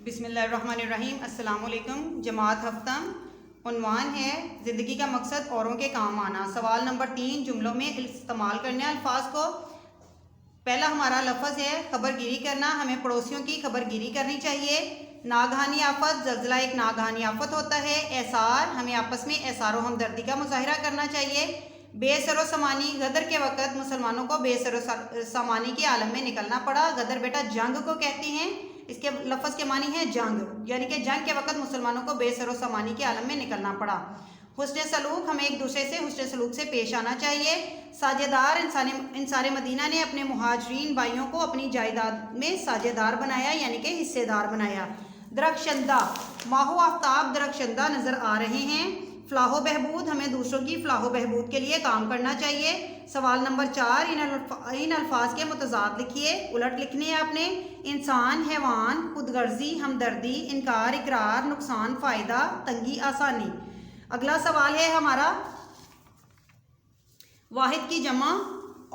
بسم اللہ الرحمن الرحیم۔ السلام علیکم۔ جماعت ہفتم عنوان ہے زندگی کا مقصد اوروں کے کام آنا۔ سوال نمبر 3 جملوں میں استعمال کرنے الفاظ کو۔ پہلا ہمارا لفظ ہے خبر گیری کرنا، ہمیں پڑوسیوں کی خبر گیری کرنی چاہیے۔ ناگہانی آفت، زلزلہ ایک ناگہانی آفت ہوتا ہے۔ احسار، ہمیں آپس میں احسار و ہمدردی کا مظاہرہ کرنا چاہیے۔ بے سر و سامانی، غدر کے وقت مسلمانوں کو بے سر و سامانی کے عالم میں نکلنا پڑا۔ غدر بیٹا جنگ کو کہتے ہیں، اس کے لفظ کے معنی ہے جنگ، یعنی کہ جنگ کے وقت مسلمانوں کو بے سر و سامانی کے عالم میں نکلنا پڑا۔ حسن سلوک، ہمیں ایک دوسرے سے حسن سلوک سے پیش آنا چاہیے۔ ساجھیدار، انصار مدینہ نے اپنے مہاجرین بھائیوں کو اپنی جائیداد میں ساجھیدار بنایا، یعنی کہ حصے دار بنایا۔ درخشندہ، ماہ و آفتاب درخشندہ نظر آ رہے ہیں۔ فلاح و بہبود، ہمیں دوسروں کی فلاح و بہبود کے لیے کام کرنا چاہیے۔ سوال نمبر 4 ان الفاظ کے متضاد لکھیے، الٹ لکھنے ہیں آپ نے۔ انسان، حیوان، خود غرضی، ہمدردی، انکار، اقرار، نقصان، فائدہ، تنگی، آسانی۔ اگلا سوال ہے ہمارا واحد کی جمع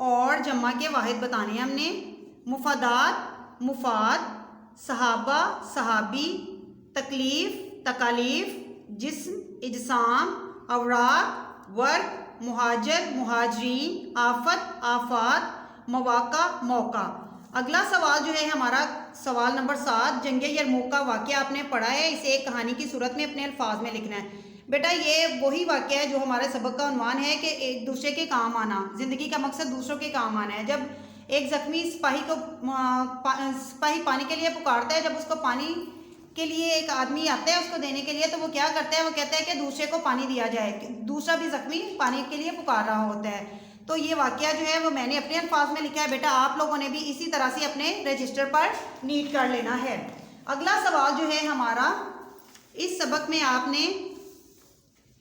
اور جمع کے واحد بتانے ہیں ہم نے۔ مفادات، مفاد، صحابہ، صحابی، تکلیف، تکالیف، جسم، اجسام، اوراق، ورق، مہاجر، مہاجرین، آفت، آفات، مواقع، موقع۔ اگلا سوال جو ہے ہمارا سوال نمبر 7 جنگ یرموک کا واقعہ آپ نے پڑھا ہے، اسے ایک کہانی کی صورت میں اپنے الفاظ میں لکھنا ہے۔ بیٹا یہ وہی واقعہ ہے جو ہمارے سبق کا عنوان ہے کہ ایک دوسرے کے کام آنا، زندگی کا مقصد دوسروں کے کام آنا ہے۔ جب ایک زخمی سپاہی پانی کے لیے پکارتا ہے، جب اس کو پانی کے لیے ایک آدمی آتا ہے اس کو دینے کے لیے، تو وہ کیا کرتا ہے، وہ کہتا ہے کہ دوسرے کو پانی دیا جائے، دوسرا بھی زخمی پانی کے لیے پکار رہا ہوتا ہے۔ تو یہ واقعہ جو ہے وہ میں نے اپنے الفاظ میں لکھا ہے، بیٹا آپ لوگوں نے بھی اسی طرح سے اپنے رجسٹر پر نیٹ کر لینا ہے۔ اگلا سوال جو ہے ہمارا اس سبق میں آپ نے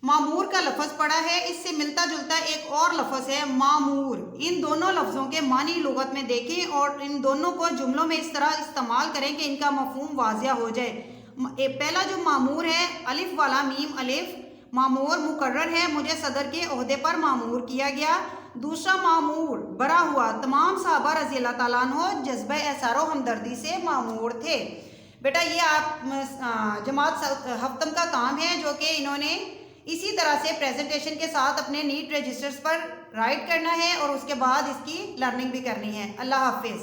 معمور کا لفظ پڑھا ہے، اس سے ملتا جلتا ایک اور لفظ ہے معمور۔ ان دونوں لفظوں کے معنی لغت میں دیکھیں اور ان دونوں کو جملوں میں اس طرح استعمال کریں کہ ان کا مفہوم واضح ہو جائے۔ پہلا جو معمور ہے، الف والا میم الف، معمور مقرر ہے، مجھے صدر کے عہدے پر معمور کیا گیا۔ دوسرا معمور بھرا ہوا، تمام صحابہ رضی اللہ تعالیٰ عنہ جذبہ احسار و ہمدردی سے معمور تھے۔ بیٹا یہ آپ جماعت ہفتم کا کام ہے جو کہ انہوں نے اسی طرح سے پریزنٹیشن کے ساتھ اپنے نیٹ رجسٹرز پر رائٹ کرنا ہے اور اس کے بعد اس کی لرننگ بھی کرنی ہے۔ اللہ حافظ۔